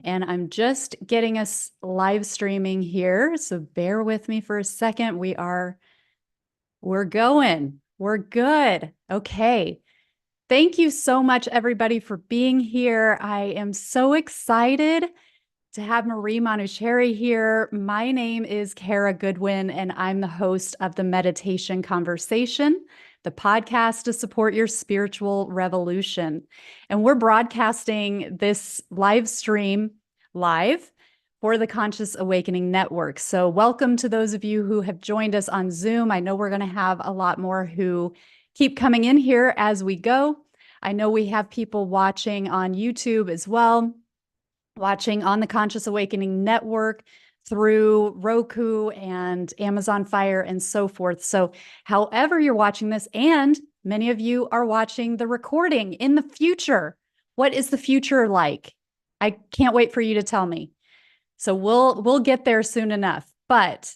And I'm just getting us live streaming here. So bear with me for a second. We're going. We're good. Okay. Thank you so much, everybody, for being here. I am so excited to have Marie Manuchehri here. My name is Kara Goodwin, and I'm the host of the Meditation Conversation, the podcast to support your spiritual revolution. And we're broadcasting this live stream live for the Conscious Awakening Network. So welcome to those of you who have joined us on Zoom. I know we're going to have a lot more who keep coming in here as we go. I know we have people watching on YouTube as well, watching on the Conscious Awakening Network through Roku and Amazon Fire and so forth. So however you're watching this, and many of you are watching the recording in the future. What is the future like? I can't wait for you to tell me. So we'll get there soon enough. But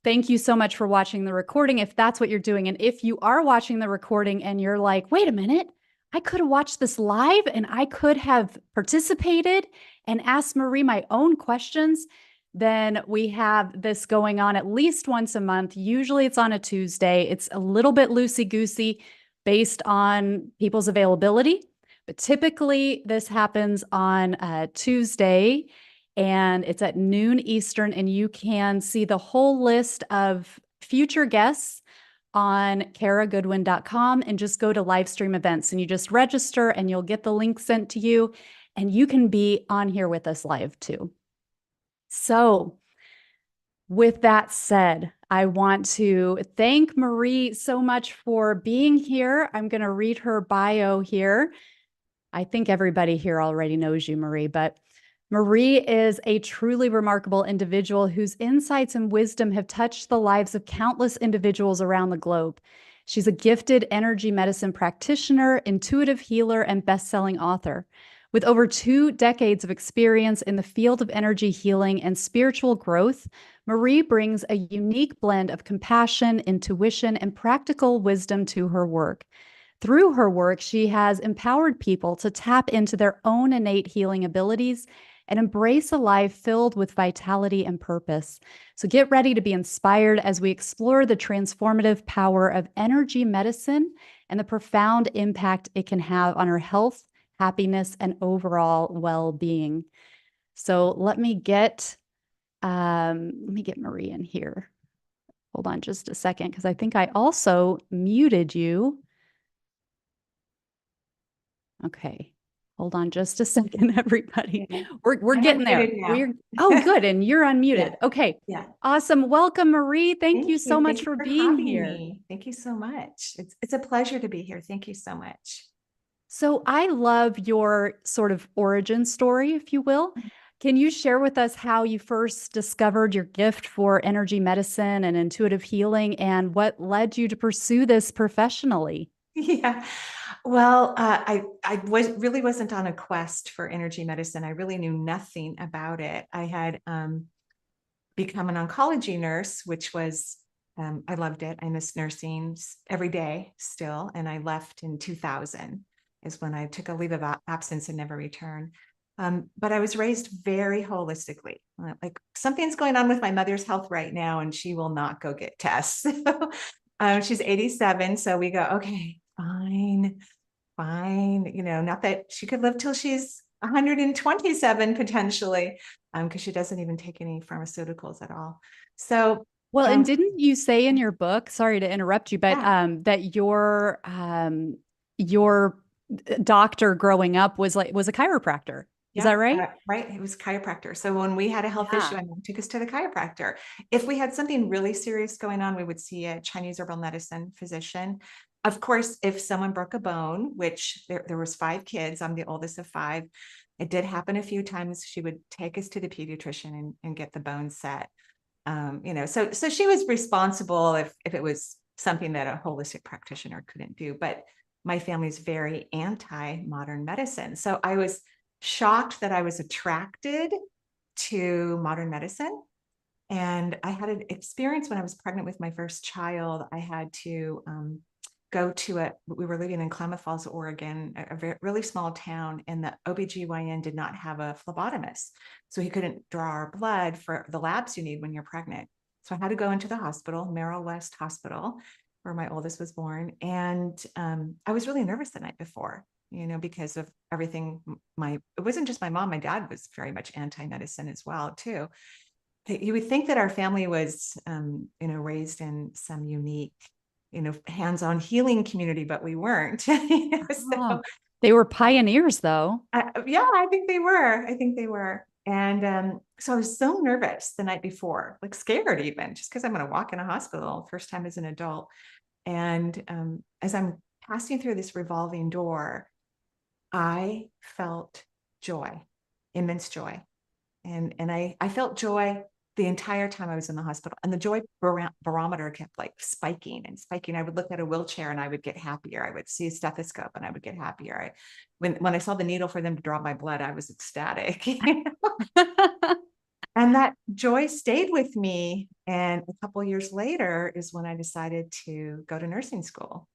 thank you so much for watching the recording if that's what you're doing. And if you are watching the recording and you're like, wait a minute, I could have watched this live and I could have participated and asked Marie my own questions, then we have this going on at least once a month. Usually it's on a Tuesday. It's a little bit loosey-goosey based on people's availability, but typically this happens on a Tuesday and it's at noon Eastern, and you can see the whole list of future guests on karagoodwin.com and just go to live stream events and you just register and you'll get the link sent to you and you can be on here with us live too. So with that said, I want to thank Marie so much for being here. I'm going to read her bio here. I think everybody here already knows you, Marie, but Marie is a truly remarkable individual whose insights and wisdom have touched the lives of countless individuals around the globe. She's a gifted energy medicine practitioner, intuitive healer, and best-selling author. With over 2 decades of experience in the field of energy healing and spiritual growth, Marie brings a unique blend of compassion, intuition, and practical wisdom to her work. Through her work, she has empowered people to tap into their own innate healing abilities and embrace a life filled with vitality and purpose. So get ready to be inspired as we explore the transformative power of energy medicine and the profound impact it can have on our health, happiness, and overall well-being. So let me get Marie in here. Hold on just a second, because I think I also muted you. Okay. Hold on just a second, everybody. We're getting there. Good. And you're unmuted. Yeah. Okay. Yeah. Awesome. Welcome, Marie. Thank you so much for being here. Me. Thank you so much. It's a pleasure to be here. Thank you so much. So I love your sort of origin story, if you will. Can you share with us how you first discovered your gift for energy medicine and intuitive healing and what led you to pursue this professionally? Yeah. Well, I really wasn't on a quest for energy medicine. I really knew nothing about it. I had become an oncology nurse, which was I loved it. I miss nursing every day still, and I left in 2000 is when I took a leave of absence and never returned. But I was raised very holistically. Like something's going on with my mother's health right now, and she will not go get tests. She's 87, so we go, okay, fine. Not that she could live till she's 127 potentially, because she doesn't even take any pharmaceuticals at all. So, well, and didn't you say in your book, sorry to interrupt you, but that your doctor growing up was a chiropractor. Is that right? Right. It was a chiropractor. So when we had a health issue, my mom took us to the chiropractor. If we had something really serious going on, we would see a Chinese herbal medicine physician. Of course, if someone broke a bone, which there was 5 kids, I'm the oldest of 5. It did happen a few times. She would take us to the pediatrician and get the bone set. So she was responsible if it was something that a holistic practitioner couldn't do. But my family's very anti-modern medicine. So I was shocked that I was attracted to modern medicine. And I had an experience when I was pregnant with my first child. I had to we were living in Klamath Falls, Oregon, really small town, and the OBGYN did not have a phlebotomist. So he couldn't draw our blood for the labs you need when you're pregnant. So I had to go into the hospital, Merrill West Hospital, where my oldest was born. And I was really nervous the night before, because of everything. It wasn't just my mom, my dad was very much anti-medicine as well, too. You would think that our family was, raised in some unique, hands-on healing community, but we weren't. Oh, they were pioneers, though. Yeah, I think they were. I think they were. And so I was so nervous the night before, like scared even, just because I'm going to walk in a hospital first time as an adult. And as I'm passing through this revolving door, I felt joy, immense joy. And I felt joy the entire time I was in the hospital. And the joy barometer kept like spiking and spiking. I would look at a wheelchair and I would get happier. I would see a stethoscope and I would get happier. When I saw the needle for them to draw my blood, I was ecstatic. And that joy stayed with me. And a couple of years later is when I decided to go to nursing school,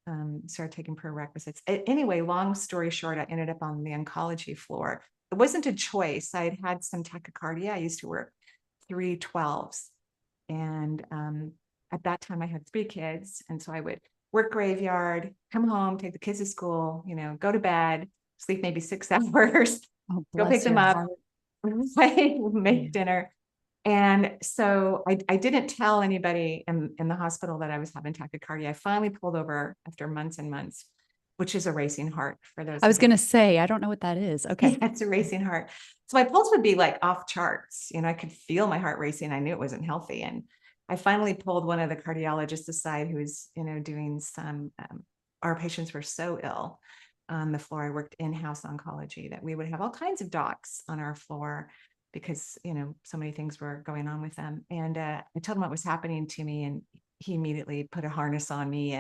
started taking prerequisites. Anyway, long story short, I ended up on the oncology floor. It wasn't a choice. I'd had some tachycardia. I used to work 312s. And at that time, I had 3 kids. And so I would work graveyard, come home, take the kids to school, go to bed, sleep maybe 6 hours, Oh, go pick them up, make dinner. And so I didn't tell anybody in the hospital that I was having tachycardia. I finally pulled over after months and months, which is a racing heart for those. I was going to say, I don't know what that is. Okay. Yeah, it's a racing heart. So my pulse would be like off charts. I could feel my heart racing. I knew it wasn't healthy. And I finally pulled one of the cardiologists aside who was, doing some, our patients were so ill on the floor. I worked in-house oncology that we would have all kinds of docs on our floor because, so many things were going on with them. And I told him what was happening to me. And he immediately put a harness on me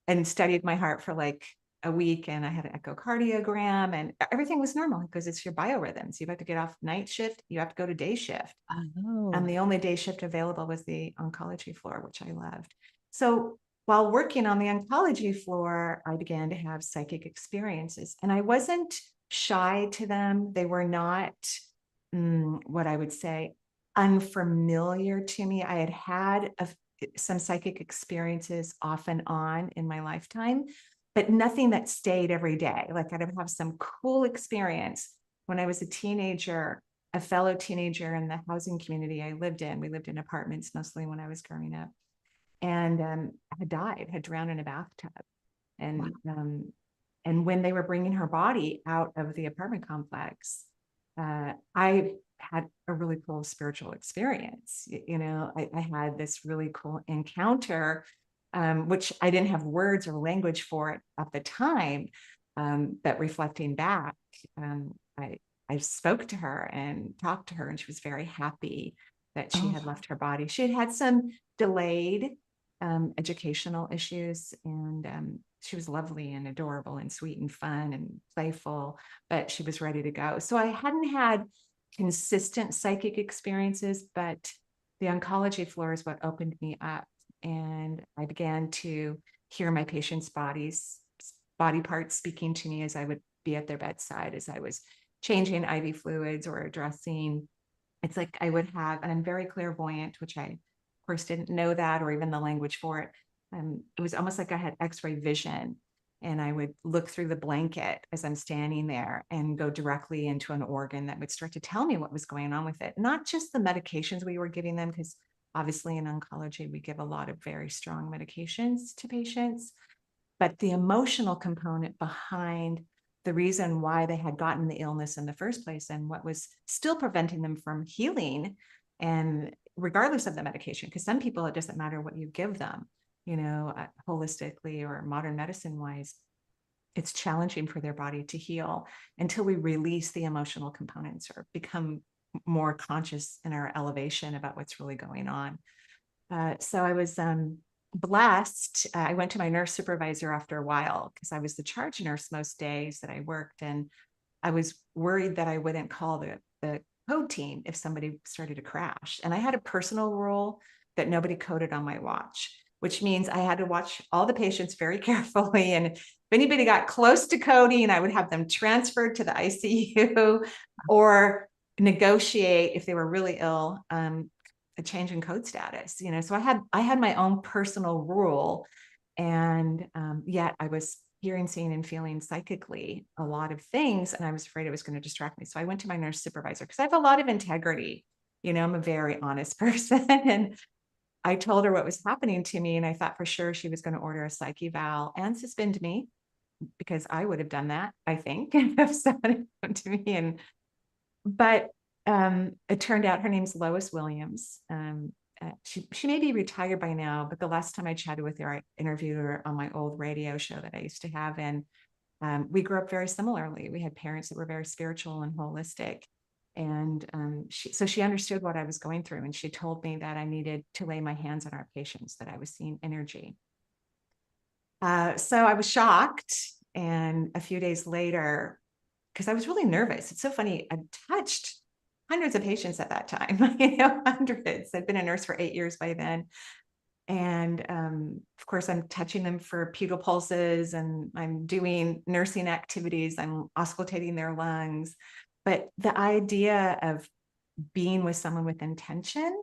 and studied my heart for like a week, and I had an echocardiogram and everything was normal because it's your biorhythms. You have to get off night shift, you have to go to day shift. Oh. And the only day shift available was the oncology floor, which I loved. So while working on the oncology floor, I began to have psychic experiences, and I wasn't shy to them. They were not what I would say unfamiliar to me. I had some psychic experiences off and on in my lifetime, but nothing that stayed every day. Like I'd have some cool experience when I was a teenager, a fellow teenager in the housing community I lived in. We lived in apartments mostly when I was growing up, and had drowned in a bathtub. And wow. And when they were bringing her body out of the apartment complex, I had a really cool spiritual experience. I had this really cool encounter, which I didn't have words or language for it at the time. But reflecting back, I spoke to her and talked to her, and she was very happy that she had left her body. She had some delayed educational issues, and she was lovely and adorable and sweet and fun and playful, but she was ready to go. So I hadn't had consistent psychic experiences, but the oncology floor is what opened me up, and I began to hear my patients' body parts speaking to me as I would be at their bedside, as I was changing IV fluids or dressing. It's like I would have, and I'm very clairvoyant, which I, of course, didn't know that or even the language for it. It was almost like I had X-ray vision, and I would look through the blanket as I'm standing there and go directly into an organ that would start to tell me what was going on with it. Not just the medications we were giving them, because obviously in oncology, we give a lot of very strong medications to patients, but the emotional component behind the reason why they had gotten the illness in the first place and what was still preventing them from healing, and regardless of the medication, because some people, it doesn't matter what you give them, holistically or modern medicine wise, it's challenging for their body to heal until we release the emotional components or become more conscious in our elevation about what's really going on. So I was blessed. I went to my nurse supervisor after a while because I was the charge nurse most days that I worked, and I was worried that I wouldn't call the code team if somebody started to crash. And I had a personal rule that nobody coded on my watch. which means I had to watch all the patients very carefully. And if anybody got close to coding, I would have them transferred to the ICU or negotiate if they were really ill, a change in code status. So I had my own personal rule, and yet I was hearing, seeing, and feeling psychically a lot of things, and I was afraid it was going to distract me. So I went to my nurse supervisor because I have a lot of integrity. I'm a very honest person, and I told her what was happening to me, and I thought for sure she was going to order a psych eval and suspend me, because I would have done that, I think, if someone had come to me. But it turned out her name's Lois Williams. She may be retired by now, but the last time I chatted with her, I interviewed her on my old radio show that I used to have. And we grew up very similarly. We had parents that were very spiritual and holistic. And so she understood what I was going through. And she told me that I needed to lay my hands on our patients, that I was seeing energy. So I was shocked. And a few days later, because I was really nervous. It's so funny. I touched hundreds of patients at that time, hundreds. I'd been a nurse for 8 years by then. And of course, I'm touching them for pedal pulses, and I'm doing nursing activities. I'm auscultating their lungs. But the idea of being with someone with intention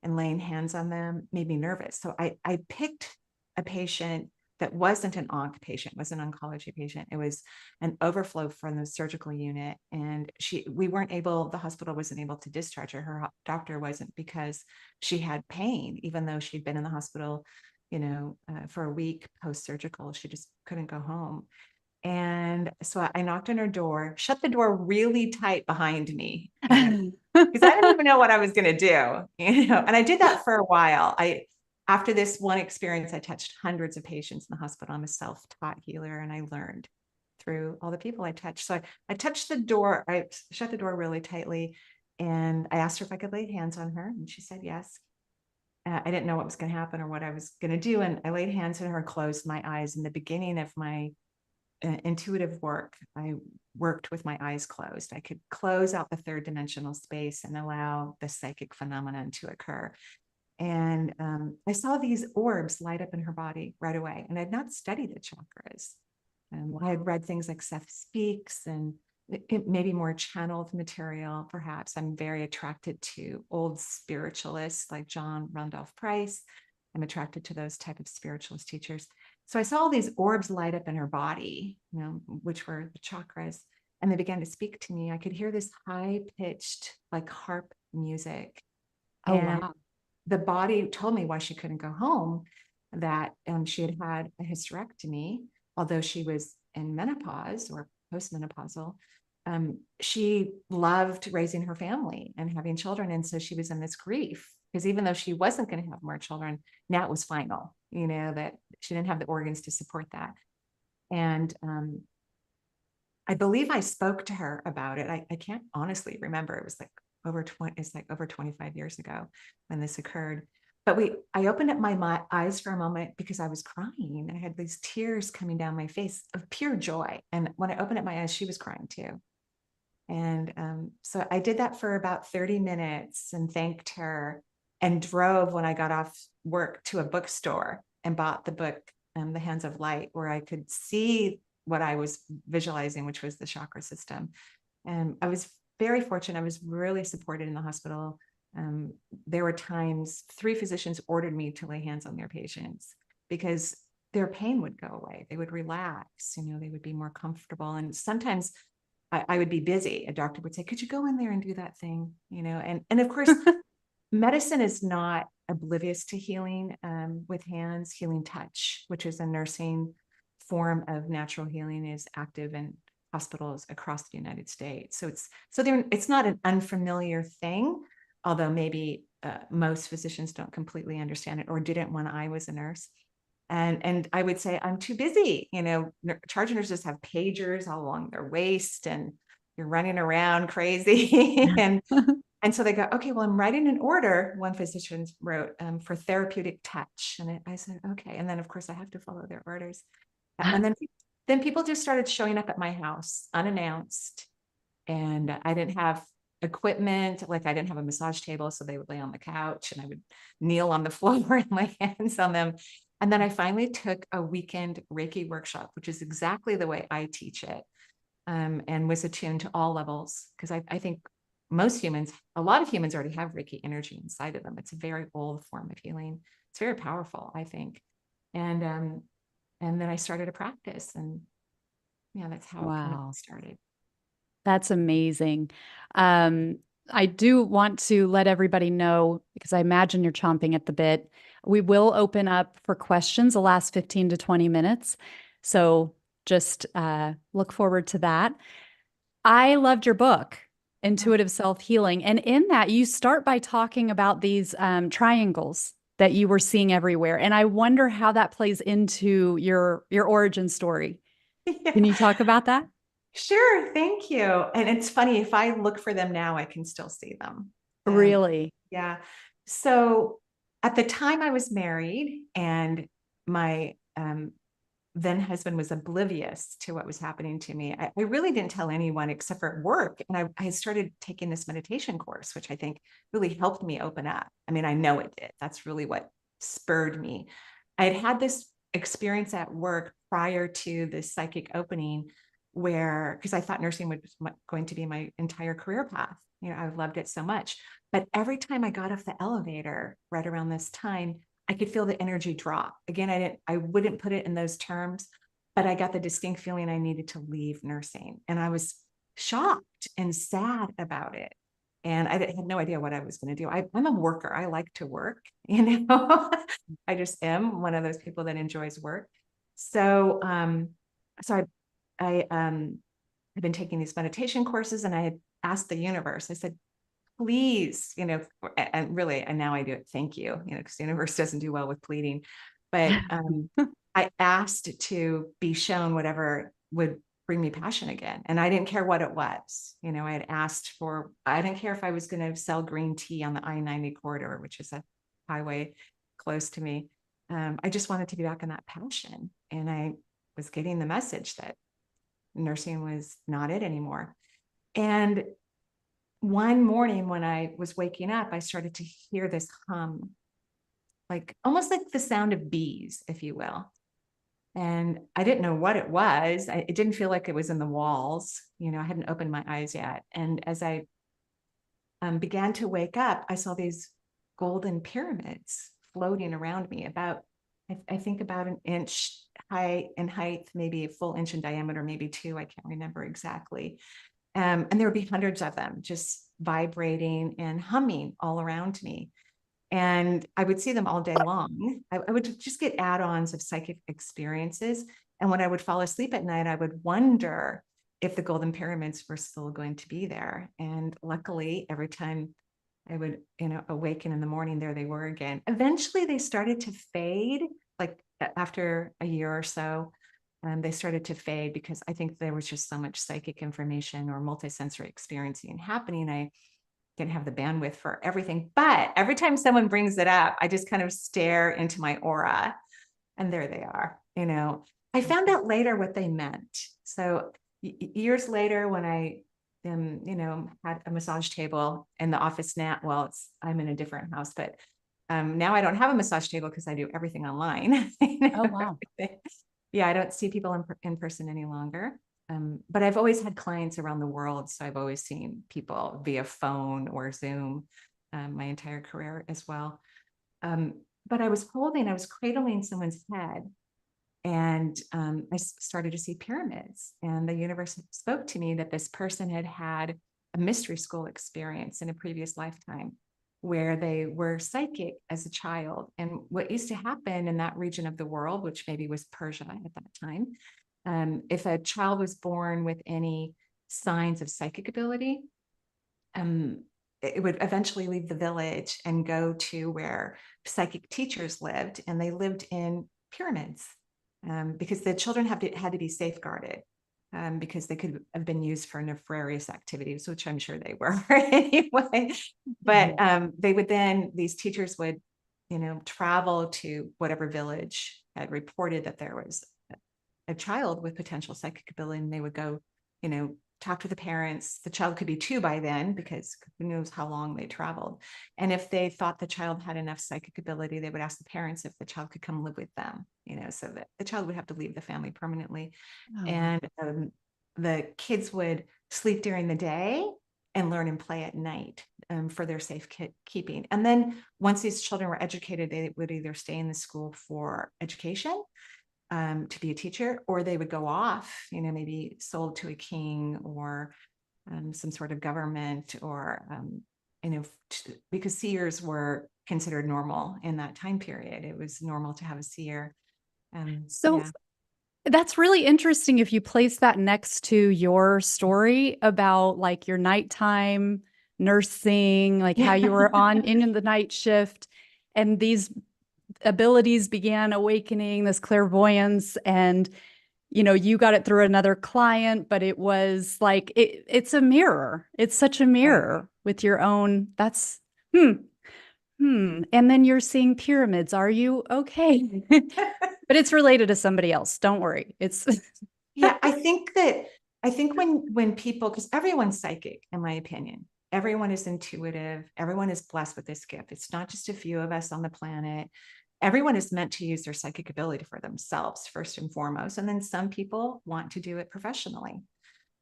and laying hands on them made me nervous. So I picked a patient that wasn't an onc patient, was an oncology patient. It was an overflow from the surgical unit. And the hospital wasn't able to discharge her. Her doctor wasn't, because she had pain, even though she'd been in the hospital, for a week post-surgical. She just couldn't go home. And so I knocked on her door, shut the door really tight behind me, because I didn't even know what I was going to do, and I did that for a while. After this one experience, I touched hundreds of patients in the hospital. I'm a self-taught healer, and I learned through all the people I touched. So I touched the door, I shut the door really tightly, and I asked her if I could lay hands on her, and she said yes. I didn't know what was going to happen or what I was going to do, and I laid hands on her and closed my eyes. In the beginning of my intuitive work, I worked with my eyes closed. I could close out the third dimensional space and allow the psychic phenomenon to occur. And I saw these orbs light up in her body right away. And I'd not studied the chakras. I had read things like Seth Speaks and maybe more channeled material, perhaps. I'm very attracted to old spiritualists like John Randolph Price. I'm attracted to those type of spiritualist teachers. So I saw all these orbs light up in her body, which were the chakras, and they began to speak to me. I could hear this high-pitched, like harp music. Oh, and wow. the body told me why she couldn't go home, that she had had a hysterectomy, although she was in menopause or postmenopausal. She loved raising her family and having children. And so she was in this grief, because even though she wasn't going to have more children, now it was final, that she didn't have the organs to support that. And I believe I spoke to her about it. I can't honestly remember. It was like over 25 years ago when this occurred. But I opened up my eyes for a moment because I was crying. I had these tears coming down my face of pure joy. And when I opened up my eyes, she was crying too. And so I did that for about 30 minutes and thanked her, and drove, when I got off work, to a bookstore and bought the book, The Hands of Light, where I could see what I was visualizing, which was the chakra system. And I was very fortunate. I was really supported in the hospital. There were times 3 physicians ordered me to lay hands on their patients because their pain would go away. They would relax, they would be more comfortable. And sometimes I would be busy. A doctor would say, could you go in there and do that thing? And of course, medicine is not oblivious to healing with hands. Healing touch, which is a nursing form of natural healing, is active in hospitals across the United States. So it's not an unfamiliar thing, although maybe most physicians don't completely understand it, or didn't when I was a nurse. And I would say, I'm too busy. Charge nurses have pagers all along their waist, and you're running around crazy. And so they go, okay, well, I'm writing an order, one physician wrote, for therapeutic touch. And I said, okay. And then, of course, I have to follow their orders. And then people just started showing up at my house unannounced. And I didn't have equipment. Like I didn't have a massage table, so they would lay on the couch and I would kneel on the floor and lay hands on them. And then I finally took a weekend Reiki workshop, which is exactly the way I teach it, and was attuned to all levels. Because I think most humans, a lot of humans already have Reiki energy inside of them. It's a very old form of healing. It's very powerful, I think. And then I started a practice, and yeah, that's how it kind of Wow. started. That's amazing. Um, I do want to let everybody know, because I imagine you're chomping at the bit. We will open up for questions the last 15 to 20 minutes. So just look forward to that. I loved your book, Oh, Intuitive Self Healing. And in that, you start by talking about these triangles that you were seeing everywhere. And I wonder how that plays into your origin story. Can yeah. you talk about that? Sure, thank you. And it's funny, if I look for them now, I can still see them. Really? Yeah. So at the time I was married, and my then husband was oblivious to what was happening to me. I really didn't tell anyone except for at work. And I started taking this meditation course, which I think really helped me open up. I mean, I know it did. That's really what spurred me. I had had this experience at work prior to this psychic opening where, because I thought nursing was going to be my entire career path. You know, I loved it so much. But every time I got off the elevator right around this time, I could feel the energy drop. Again, I wouldn't put it in those terms, but I got the distinct feeling I needed to leave nursing. And I was shocked and sad about it. And I had no idea what I was going to do. I'm a worker. I like to work, you know, I just am one of those people that enjoys work. So, so I've been taking these meditation courses, and I had asked the universe, I said, please, you know, and really, and now I do it, thank you, you know, because the universe doesn't do well with pleading. But I asked to be shown whatever would bring me passion again. And I didn't care what it was. You know, I had asked for, I didn't care if I was going to sell green tea on the I-90 corridor, which is a highway close to me. I just wanted to be back in that passion. And I was getting the message that nursing was not it anymore. And one morning when I was waking up, I started to hear this hum, like almost like the sound of bees, if you will. And I didn't know what it was. It didn't feel like it was in the walls. You know, I hadn't opened my eyes yet. And as I began to wake up, I saw these golden pyramids floating around me, about, I think about an inch high in height, maybe a full inch in diameter, maybe two. I can't remember exactly. And there would be hundreds of them just vibrating and humming all around me. And I would see them all day long. I would just get add-ons of psychic experiences. And when I would fall asleep at night, I would wonder if the golden pyramids were still going to be there. And luckily, every time I would, you know, awaken in the morning, there they were again. Eventually, they started to fade, like after a year or so. They started to fade because I think there was just so much psychic information or multisensory experiencing happening. I didn't have the bandwidth for everything. But every time someone brings it up, I just kind of stare into my aura, and there they are. You know, I found out later what they meant. So years later, when I you know, had a massage table in the office now, well, I'm in a different house, but now I don't have a massage table because I do everything online. You Oh, know, wow. yeah, I don't see people in person any longer. But I've always had clients around the world. So I've always seen people via phone or Zoom my entire career as well. But I was cradling someone's head, and I started to see pyramids. And the universe spoke to me that this person had had a mystery school experience in a previous lifetime where they were psychic as a child. And what used to happen in that region of the world, which maybe was Persia at that time, if a child was born with any signs of psychic ability, it would eventually leave the village and go to where psychic teachers lived, and they lived in pyramids, because the children had to be safeguarded, because they could have been used for nefarious activities, which I'm sure they were anyway. But these teachers would, you know, travel to whatever village had reported that there was a child with potential psychic ability, and they would go, you know, talk to the parents. The child could be 2 by then, because who knows how long they traveled. And if they thought the child had enough psychic ability, they would ask the parents if the child could come live with them, so that the child would have to leave the family permanently. Oh, wow. And the kids would sleep during the day and learn and play at night, for their safe keeping. And then once these children were educated, they would either stay in the school for education, to be a teacher, or they would go off, maybe sold to a king, or some sort of government, or because seers were considered normal in that time period. It was normal to have a seer. So Yeah. that's really interesting if you place that next to your story about like your nighttime nursing, like how you were on in the night shift and these abilities began awakening, this clairvoyance, and you got it through another client, but it was like it's a mirror. It's such a Right. mirror with your own. That's hmm. And then you're seeing pyramids. Are you okay? But it's related to somebody else. Don't worry. It's Yeah, I think when people, because everyone's psychic, in my opinion, everyone is intuitive, everyone is blessed with this gift. It's not just a few of us on the planet. Everyone is meant to use their psychic ability for themselves first and foremost, and then some people want to do it professionally.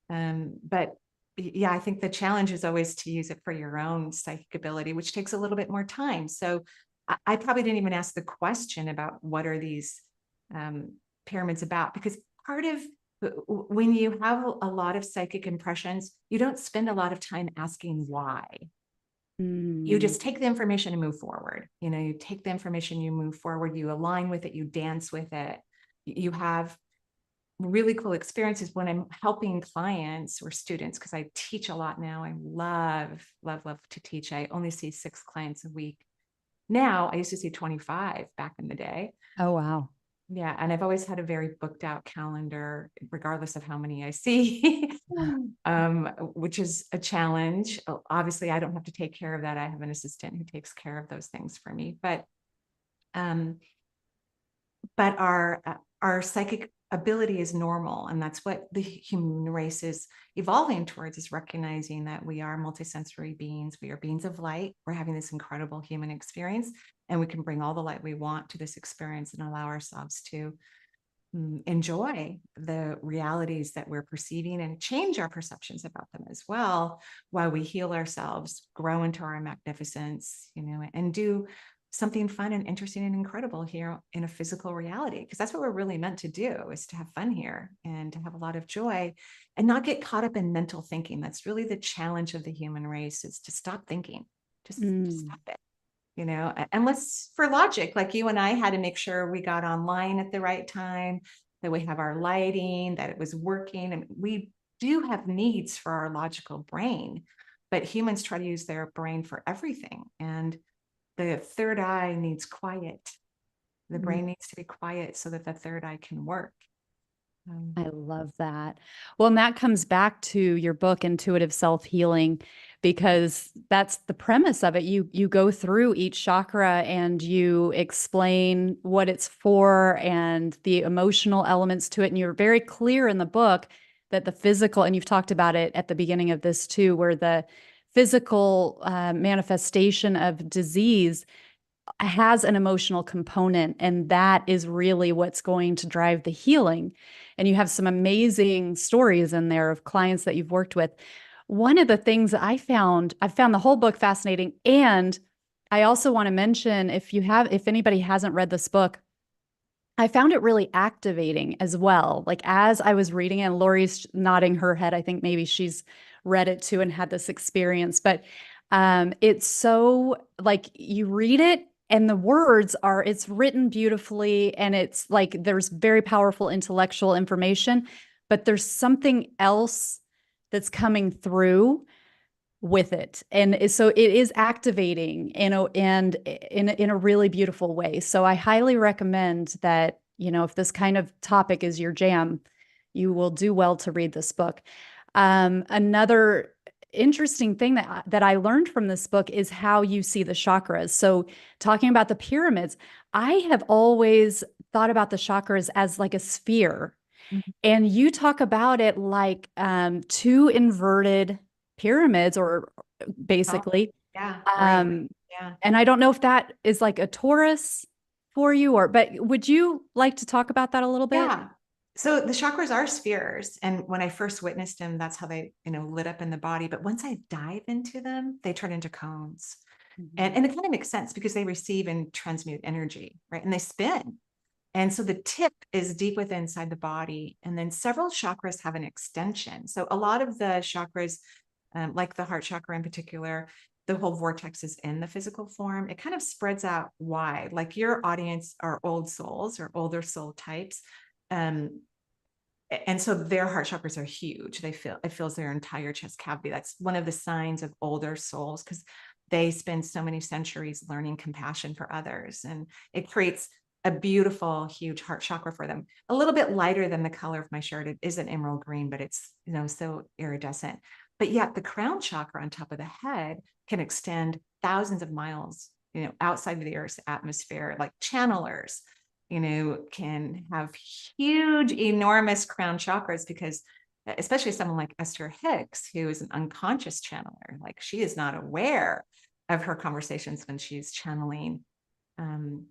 But yeah, I think the challenge is always to use it for your own psychic ability, which takes a little bit more time. So I probably didn't even ask the question about what are these pyramids about, because part of when you have a lot of psychic impressions, you don't spend a lot of time asking why. You Mm, just take the information and move forward. You take the information, you move forward, you align with it, you dance with it. You have really cool experiences when I'm helping clients or students, because I teach a lot now. I love, love, love to teach. I only see 6 clients a week now. I used to see 25 back in the day. oh, wow. Yeah. And I've always had a very booked out calendar, regardless of how many I see, which is a challenge. Obviously, I don't have to take care of that. I have an assistant who takes care of those things for me. Um, but our psychic ability is normal, and that's what the human race is evolving towards, is recognizing that we are multisensory beings. We are beings of light. We're having this incredible human experience, and we can bring all the light we want to this experience and allow ourselves to enjoy the realities that we're perceiving and change our perceptions about them as well, while we heal ourselves, grow into our magnificence, and do something fun and interesting and incredible here in a physical reality. Because that's what we're really meant to do, is to have fun here and to have a lot of joy and not get caught up in mental thinking. That's really the challenge of the human race, is to stop thinking. Just Mm. stop it. Unless for logic, like you and I had to make sure we got online at the right time, that we have our lighting, that it was working. And we do have needs for our logical brain, but humans try to use their brain for everything. And the third eye needs quiet. The brain needs to be quiet so that the third eye can work. I love that. Well, and that comes back to your book, Intuitive Self-Healing, because that's the premise of it. You go through each chakra and you explain what it's for and the emotional elements to it. And you're very clear in the book that the physical, and you've talked about it at the beginning of this too, where the physical manifestation of disease has an emotional component, and that is really what's going to drive the healing. And you have some amazing stories in there of clients that you've worked with. One of the things that I found the whole book fascinating. And I also want to mention, if anybody hasn't read this book, I found it really activating as well. Like as I was reading it, and Lori's nodding her head, I think maybe she's read it too and had this experience. But it's so like you read it and the words are, it's written beautifully and it's like there's very powerful intellectual information, but there's something else that's coming through with it. And so it is activating, and in a really beautiful way. So I highly recommend that, if this kind of topic is your jam, you will do well to read this book. Another interesting thing that I learned from this book is how you see the chakras. So talking about the pyramids, I have always thought about the chakras as like a sphere. Mhm. And you talk about it like two inverted pyramids, or Oh, basically. yeah, right. Um, Yeah. and I don't know if that is like a torus for you, or, but would you like to talk about that a little bit? Yeah. So the chakras are spheres. And when I first witnessed them, that's how they, lit up in the body. But once I dive into them, they turn into cones. Mhm. And it kind of makes sense because they receive and transmute energy, right? And they spin. And so the tip is deep within inside the body. And then several chakras have an extension. So a lot of the chakras, like the heart chakra in particular, the whole vortex is in the physical form. It kind of spreads out wide. Like your audience are old souls or older soul types. Um, and so their heart chakras are huge. It fills their entire chest cavity. That's one of the signs of older souls, because they spend so many centuries learning compassion for others, and it creates a beautiful, huge heart chakra for them. A little bit lighter than the color of my shirt. It is an emerald green, but it's, so iridescent. But yet the crown chakra on top of the head can extend thousands of miles, outside of the Earth's atmosphere, like channelers can have huge, enormous crown chakras, because especially someone like Esther Hicks, who is an unconscious channeler, like she is not aware of her conversations when she's channeling um,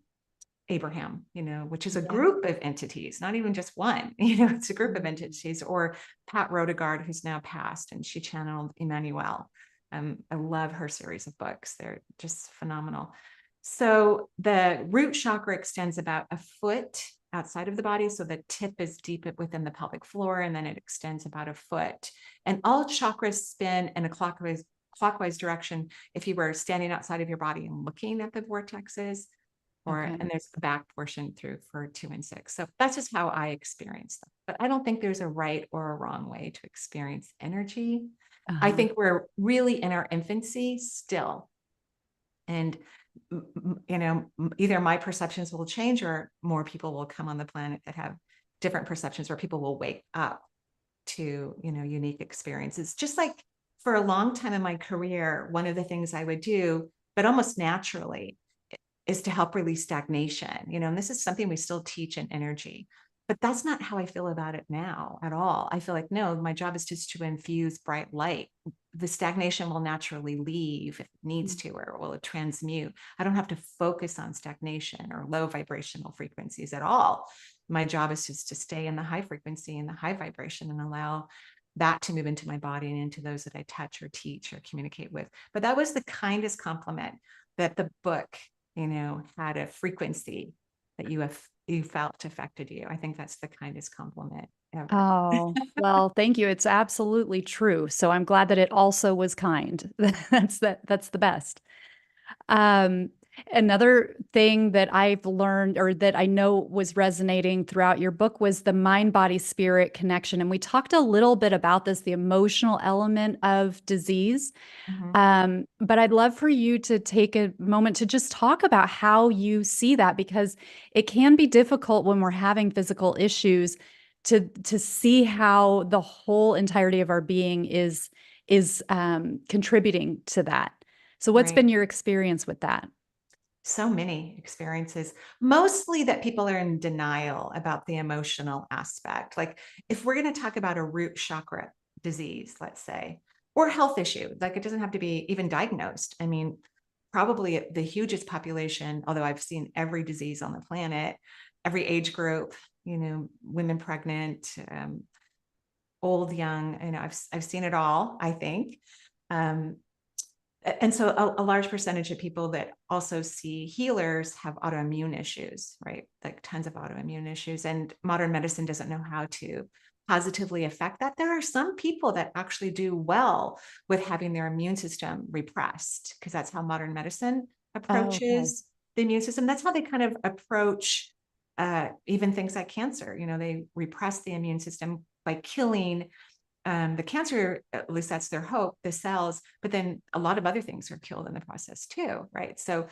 Abraham, which is a Yeah. group of entities, not even just one, it's a group of entities, or Pat Rodegard, who's now passed, and she channeled Emmanuel. I love her series of books. They're just phenomenal. So the root chakra extends about a foot outside of the body. So the tip is deep within the pelvic floor, and then it extends about a foot. And all chakras spin in a clockwise direction if you were standing outside of your body and looking at the vortexes, Okay. and there's the back portion through for 2 and 6. So that's just how I experience them. But I don't think there's a right or a wrong way to experience energy. I Uh-huh. think we're really in our infancy still. And, either my perceptions will change, or more people will come on the planet that have different perceptions, where people will wake up to, unique experiences. Just like for a long time in my career, one of the things I would do, but almost naturally, is to help release stagnation, and this is something we still teach in energy. But that's not how I feel about it now at all. I feel like, no, my job is just to infuse bright light. The stagnation will naturally leave if it needs to, or will it transmute. I don't have to focus on stagnation or low vibrational frequencies at all. My job is just to stay in the high frequency and the high vibration, and allow that to move into my body and into those that I touch or teach or communicate with. But that was the kindest compliment, that the book, had a frequency that you felt affected you. I think that's the kindest compliment ever. Oh, well, thank you. It's absolutely true. So I'm glad that it also was kind. That's the best. Um, Another thing that I've learned, or that I know was resonating throughout your book, was the mind, body, spirit connection. And we talked a little bit about this, the emotional element of disease. Mhm. But I'd love for you to take a moment to just talk about how you see that, because it can be difficult when we're having physical issues to see how the whole entirety of our being is contributing to that. So, what's Right. been your experience with that? So many experiences, mostly that people are in denial about the emotional aspect. Like, if we're going to talk about a root chakra disease, let's say, or health issue, like it doesn't have to be even diagnosed. I mean, probably the hugest population, although I've seen every disease on the planet, every age group, women pregnant, old, young, I've seen it all, I think. Um, and so a large percentage of people that also see healers have autoimmune issues, right? Like tons of autoimmune issues. And modern medicine doesn't know how to positively affect that. There are some people that actually do well with having their immune system repressed, because that's how modern medicine Oh, okay. approaches the immune system. That's how they kind of approach even things like cancer. They repress the immune system by killing the cancer, at least that's their hope, the cells, but then a lot of other things are killed in the process too, right? So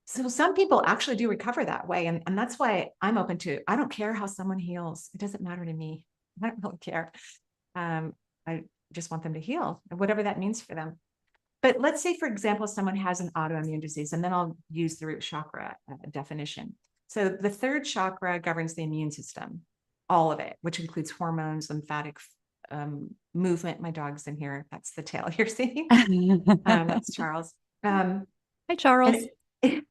some people actually do recover that way. And that's why I'm open to, I don't care how someone heals. It doesn't matter to me. I don't really care. I just want them to heal, whatever that means for them. But let's say, for example, someone has an autoimmune disease, and then I'll use the root chakra definition. So the third chakra governs the immune system. all of it, which includes hormones, lymphatic movement. My dog's in here. That's the tail you're seeing. That's Charles. Hi, Charles. It,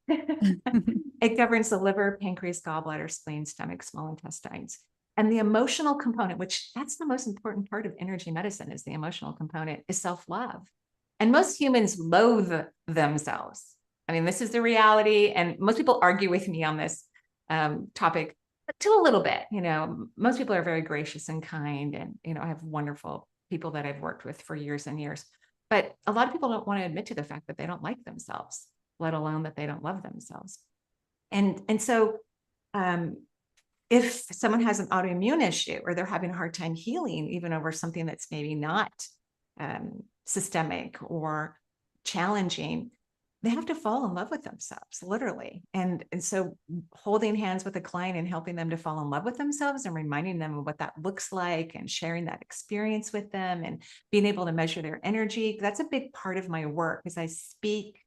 it governs the liver, pancreas, gallbladder, spleen, stomach, small intestines. And the emotional component, which that's the most important part of energy medicine, is the emotional component, is self-love. And most humans loathe themselves. I mean, this is the reality. And most people argue with me on this topic to a little bit. Most people are very gracious and kind. And, I have wonderful people that I've worked with for years and years. But a lot of people don't want to admit to the fact that they don't like themselves, let alone that they don't love themselves. And so if someone has an autoimmune issue or they're having a hard time healing, even over something that's maybe not systemic or challenging, they have to fall in love with themselves, literally. And so holding hands with a client and helping them to fall in love with themselves and reminding them of what that looks like and sharing that experience with them and being able to measure their energy. That's a big part of my work as I speak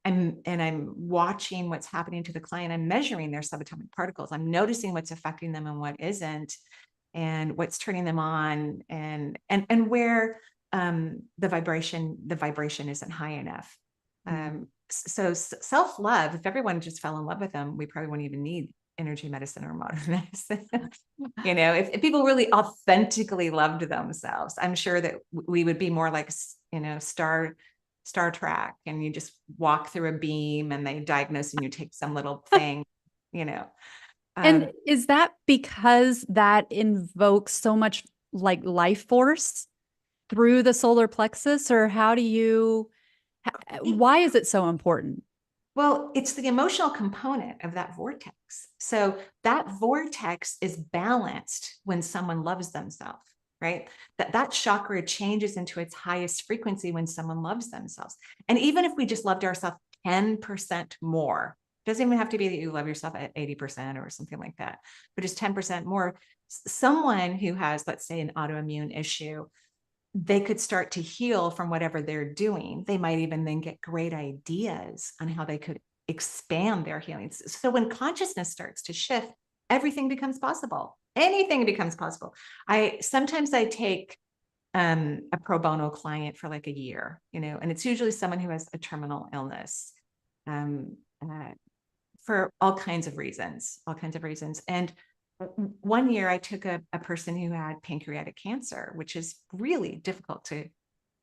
and I'm watching what's happening to the client. I'm measuring their subatomic particles. I'm noticing what's affecting them and what isn't, and what's turning them on, and where the vibration isn't high enough. So self-love, if everyone just fell in love with them, we probably wouldn't even need energy medicine or modern medicine. If people really authentically loved themselves, I'm sure that we would be more like, Star Trek, and you just walk through a beam and they diagnose and you take some little thing, And is that because that invokes so much like life force through the solar plexus, or why is it so important? Well, it's the emotional component of that vortex. So that vortex is balanced when someone loves themselves, right? That chakra changes into its highest frequency when someone loves themselves. And even if we just loved ourselves 10% more, doesn't even have to be that you love yourself at 80% or something like that, but just 10% more. Someone who has, let's say, an autoimmune issue, they could start to heal from whatever they're doing. They might even then get great ideas on how they could expand their healing. So when consciousness starts to shift, everything becomes possible. Anything becomes possible. Sometimes I take a pro bono client for like a year, and it's usually someone who has a terminal illness for all kinds of reasons. And one year I took a person who had pancreatic cancer, which is really difficult to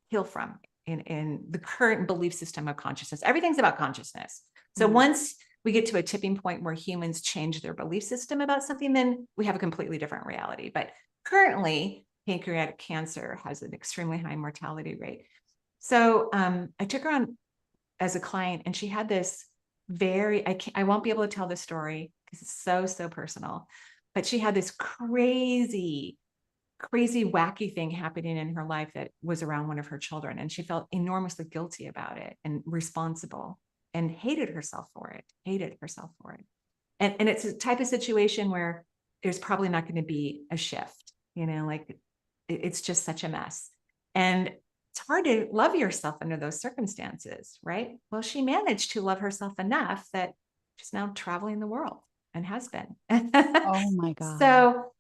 heal from in the current belief system of consciousness. Everything's about consciousness. So once we get to a tipping point where humans change their belief system about something, then we have a completely different reality. But currently, pancreatic cancer has an extremely high mortality rate. So I took her on as a client, and she had this I won't be able to tell the story because it's so personal, but she had this crazy wacky thing happening in her life that was around one of her children. And she felt enormously guilty about it and responsible and hated herself for it. And it's a type of situation where there's probably not going to be a shift, like it's just such a mess. And it's hard to love yourself under those circumstances, right? Well, she managed to love herself enough that she's now traveling the world and has been. Oh my God. So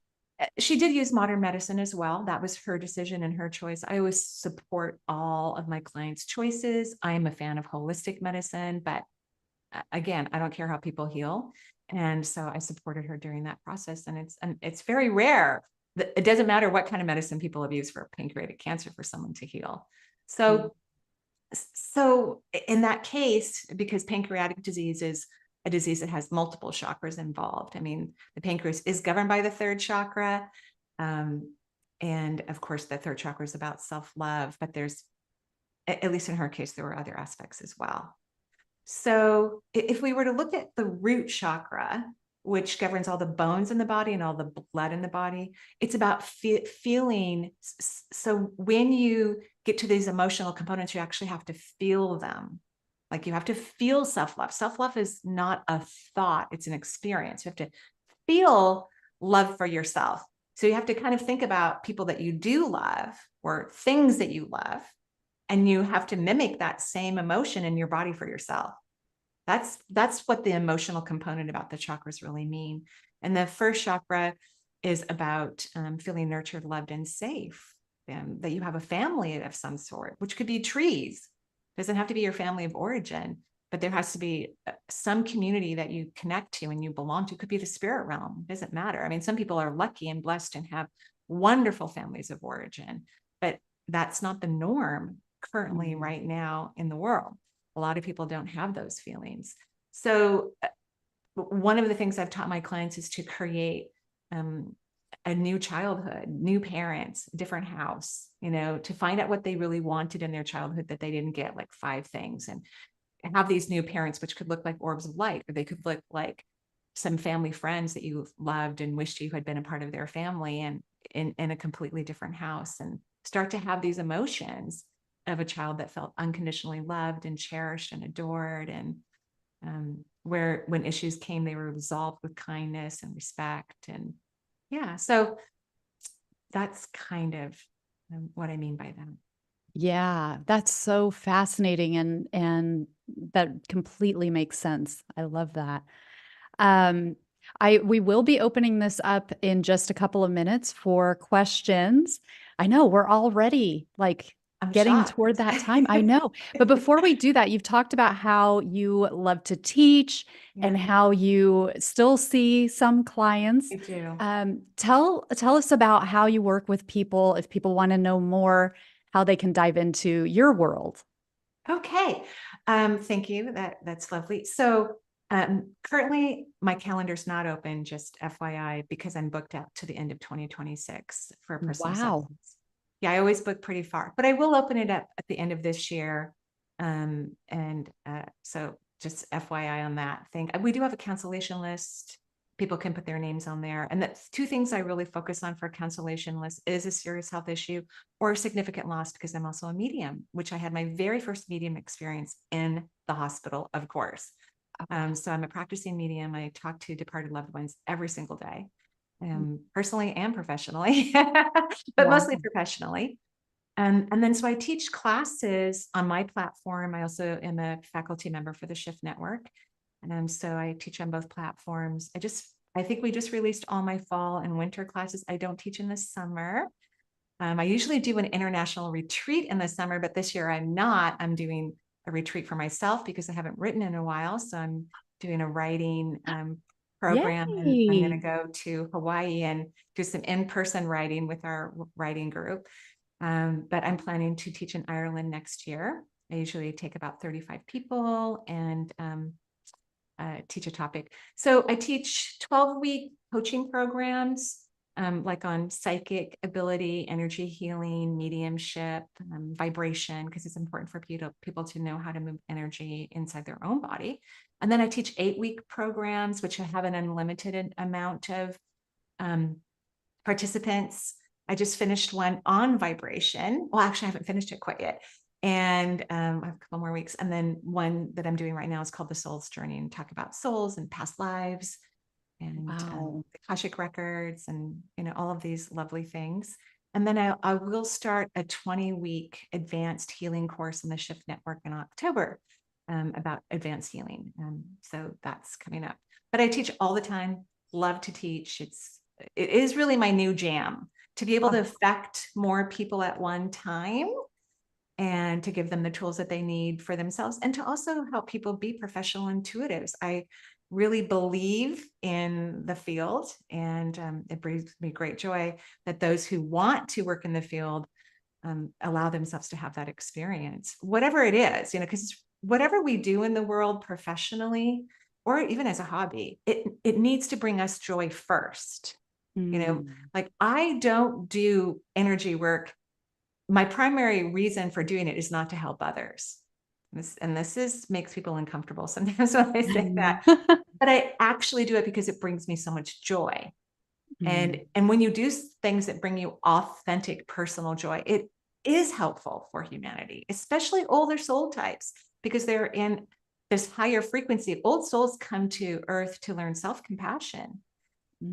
she did use modern medicine as well. That was her decision and her choice. I always support all of my clients' choices. I am a fan of holistic medicine, but again, I don't care how people heal. And so I supported her during that process. And it's very rare. It doesn't matter what kind of medicine people have used for pancreatic cancer for someone to heal. So in that case, because pancreatic disease is a disease that has multiple chakras involved. I mean, the pancreas is governed by the third chakra. And of course, the third chakra is about self-love, but there's, at least in her case, there were other aspects as well. So if we were to look at the root chakra, which governs all the bones in the body and all the blood in the body, it's about feeling. So when you get to these emotional components, you actually have to feel them. Like you have to feel self-love. Self-love is not a thought, it's an experience. You have to feel love for yourself. So you have to kind of think about people that you do love or things that you love, and you have to mimic that same emotion in your body for yourself. That's what the emotional component about the chakras really mean. And the first chakra is about feeling nurtured, loved, and safe. That you have a family of some sort, which could be trees. It doesn't have to be your family of origin, but there has to be some community that you connect to and you belong to. It could be the spirit realm. It doesn't matter. I mean, some people are lucky and blessed and have wonderful families of origin, but that's not the norm currently right now in the world. A lot of people don't have those feelings. So one of the things I've taught my clients is to create a new childhood, new parents, different house, to find out what they really wanted in their childhood that they didn't get, like 5 things, and have these new parents, which could look like orbs of light, or they could look like some family friends that you loved and wished you had been a part of their family, and in a completely different house, and start to have these emotions of a child that felt unconditionally loved and cherished and adored, and where when issues came, they were resolved with kindness and respect. And yeah, so that's kind of what I mean by that. Yeah, that's so fascinating, and that completely makes sense. I love that. Um, we will be opening this up in just a couple of minutes for questions. I know we're already like I'm getting shocked. toward that time. I know. But before we do that, you've talked about how you love to teach Yeah, and how you still see some clients. I do. Tell us about how you work with people if people want to know more, how they can dive into your world. Okay. Thank you. That's lovely. So currently my calendar's not open, just FYI, because I'm booked out to the end of 2026 for a personal Wow. substance. Yeah, I always book pretty far, but I will open it up at the end of this year. And so just FYI on that thing. We do have a cancellation list. People can put their names on there. And that's 2 things I really focus on for a cancellation list: is a serious health issue or significant loss, because I'm also a medium, which I had my very first medium experience in the hospital, of course. So I'm a practicing medium. I talk to departed loved ones every single day, personally and professionally, but Wow. mostly professionally. And then so I teach classes on my platform. I also am a faculty member for the Shift Network. And so I teach on both platforms. I think we just released all my fall and winter classes. I don't teach in the summer. I usually do an international retreat in the summer, but this year I'm not. I'm doing a retreat for myself because I haven't written in a while. So I'm doing a writing program, and I'm going to Yay. go to Hawaii and do some in-person writing with our writing group. But I'm planning to teach in Ireland next year. I usually take about 35 people and teach a topic. So I teach 12-week coaching programs, like on psychic ability, energy healing, mediumship, vibration, because it's important for people to know how to move energy inside their own body. And then I teach 8-week programs, which have an unlimited amount of participants. I just finished one on vibration. Well, actually, I haven't finished it quite yet. And I have a couple more weeks. And then one that I'm doing right now is called The Soul's Journey, and talk about souls and past lives and Wow. the Akashic records and, all of these lovely things. And then I will start a 20-week advanced healing course in the Shift Network in October about advanced healing. So that's coming up. But I teach all the time, love to teach. It is really my new jam, to be able to affect more people at one time and to give them the tools that they need for themselves, and to also help people be professional intuitives. I really believe in the field, and it brings me great joy that those who want to work in the field allow themselves to have that experience, whatever it is, because whatever we do in the world professionally or even as a hobby, it needs to bring us joy first. Like, I don't do energy work. My primary reason for doing it is not to help others. This makes people uncomfortable sometimes when I say that, but I actually do it because it brings me so much joy. And when you do things that bring you authentic personal joy, it is helpful for humanity, especially older soul types, because they're in this higher frequency. Old souls come to earth to learn self-compassion.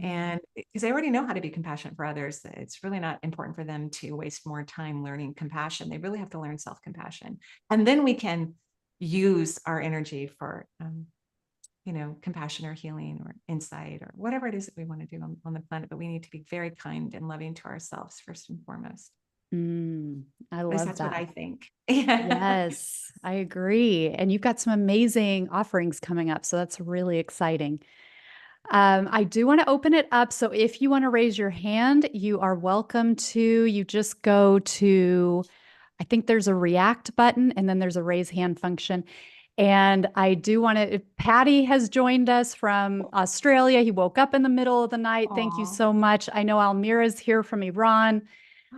And because they already know how to be compassionate for others, it's really not important for them to waste more time learning compassion. They really have to learn self-compassion. And then we can use our energy for, compassion or healing or insight or whatever it is that we want to do on the planet. But we need to be very kind and loving to ourselves first and foremost. I At least love that's what that. I think. Yeah. Yes, I agree. And you've got some amazing offerings coming up. So that's really exciting. I do want to open it up. So if you want to raise your hand, you are welcome to. You just go to, I think there's a react button and then there's a raise hand function. And I do want to, Patty has joined us from Australia. He woke up in the middle of the night. Thank you Aw. so much. I know Almira's here from Iran.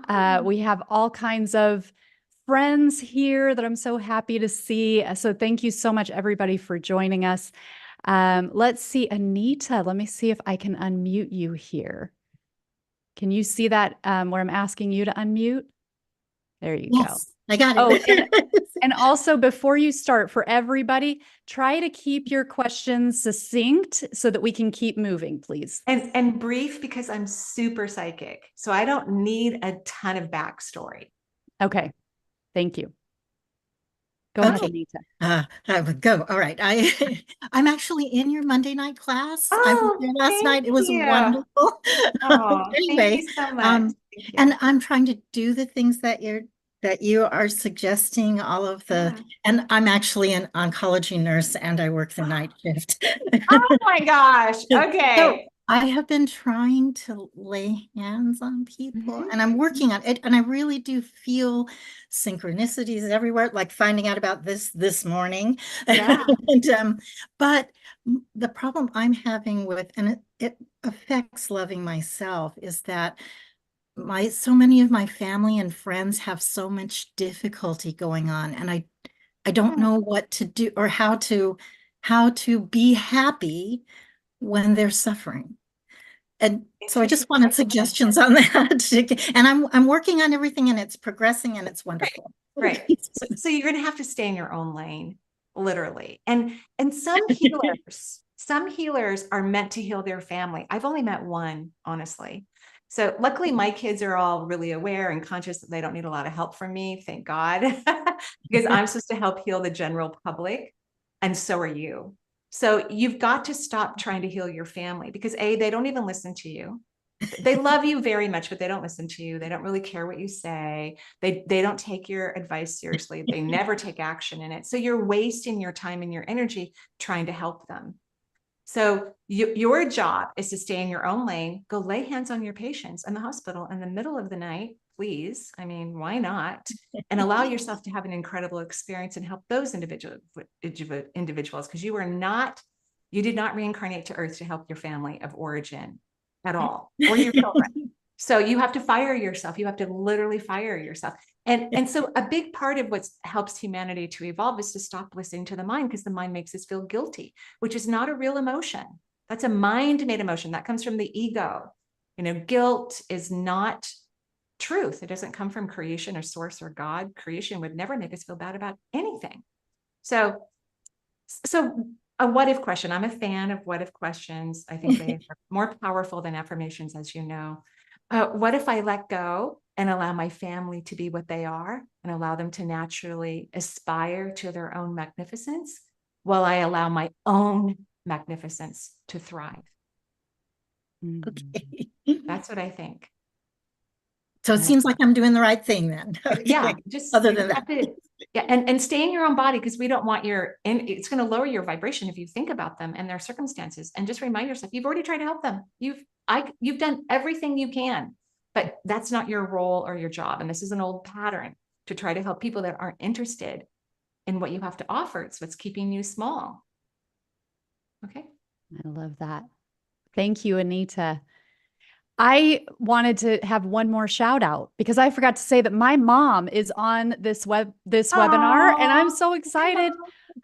Oh, We have all kinds of friends here that I'm so happy to see. So thank you so much, everybody, for joining us. Let's see, Anita, let me see if I can unmute you here. Can you see that where I'm asking you to unmute? There you go. Yes, I got Oh, it. and also before you start, for everybody, try to keep your questions succinct so that we can keep moving, please. and brief, because I'm super psychic. So I don't need a ton of backstory. Okay, thank you. Go ahead, Okay. Anita. I would go. All right. I'm actually in your Monday night class. I was Oh, there last thank night. It was you. wonderful. Oh, thank Anyway, you so much. Thank you. and I'm trying to do the things that you are suggesting, all of the, Yeah. and I'm actually an oncology nurse and I work the night shift. Oh my gosh. So Okay. I have been trying to lay hands on people Mhm. and I'm working on it. And I really do feel synchronicities everywhere, like finding out about this morning. Yeah. And but the problem I'm having with, and it affects loving myself, is that so many of my family and friends have so much difficulty going on. And I don't Hmm. know what to do or how to be happy when they're suffering. And so I Interesting just wanted question. suggestions on that. And I'm working on everything and it's progressing and it's Right. wonderful. Right. So you're going to have to stay in your own lane, literally. And some healers are meant to heal their family. I've only met one, honestly. So luckily my kids are all really aware and conscious that they don't need a lot of help from me, thank God, because I'm supposed to help heal the general public, and so are you. So you've got to stop trying to heal your family, because they don't even listen to you. They love you very much, but they don't listen to you. They don't really care what you say. They don't take your advice seriously. They never take action in it. So you're wasting your time and your energy trying to help them. So your job is to stay in your own lane, go lay hands on your patients in the hospital in the middle of the night, please. I mean, why not? And allow yourself to have an incredible experience and help those individuals, because you did not reincarnate to earth to help your family of origin at all, or your children. So you have to fire yourself. You have to literally fire yourself. And so a big part of what helps humanity to evolve is to stop listening to the mind, because the mind makes us feel guilty, which is not a real emotion. That's a mind-made emotion. That comes from the ego. Guilt is not truth. It doesn't come from creation or source or God. Creation would never make us feel bad about anything. So a what if question. I'm a fan of what if questions. I think they are more powerful than affirmations, as you know. What if I let go and allow my family to be what they are and allow them to naturally aspire to their own magnificence while I allow my own magnificence to thrive? Okay. That's what I think. So it seems like I'm doing the right thing then. Yeah, Okay. Other you than have that. to, yeah, and stay in your own body, because we don't want and it's going to lower your vibration if you think about them and their circumstances. And just remind yourself, you've already tried to help them. You've done everything you can, but that's not your role or your job. And this is an old pattern to try to help people that aren't interested in what you have to offer. It's what's keeping you small. Okay. I love that. Thank you, Anita. I wanted to have one more shout out because I forgot to say that my mom is on this webinar and I'm Oh, so excited.